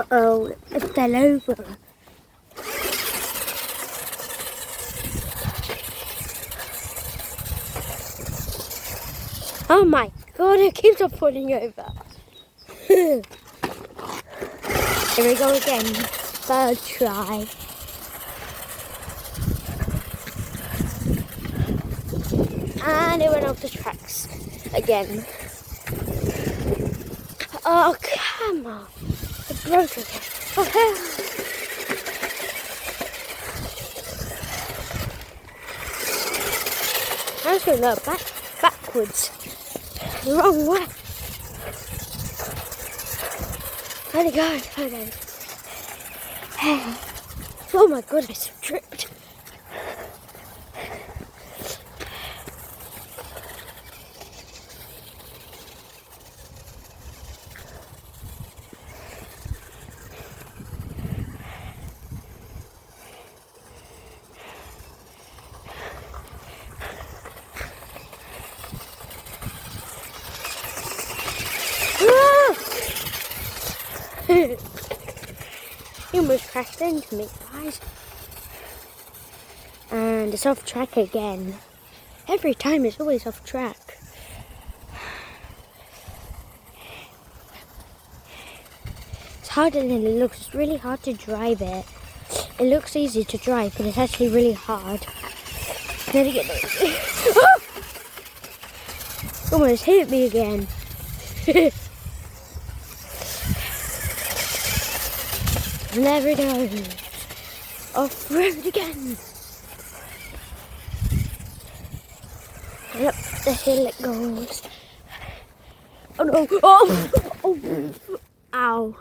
Uh-oh, it fell over. Oh my god, it keeps on falling over. Here we go again. Third try. And it went off the tracks again. Oh, come on. It broke again. Okay. I was going to go backwards. The wrong way. Where'd it go? Okay. Oh my god, I tripped. He almost crashed into me, guys. And it's off track again. Every time it's always off track. It's harder than it looks. It's really hard to drive it. It looks easy to drive, but it's actually really hard. Let it get almost hit me again. And there it goes. Off-road again. And up the hill it goes. Oh no. Oh! Oh! Ow.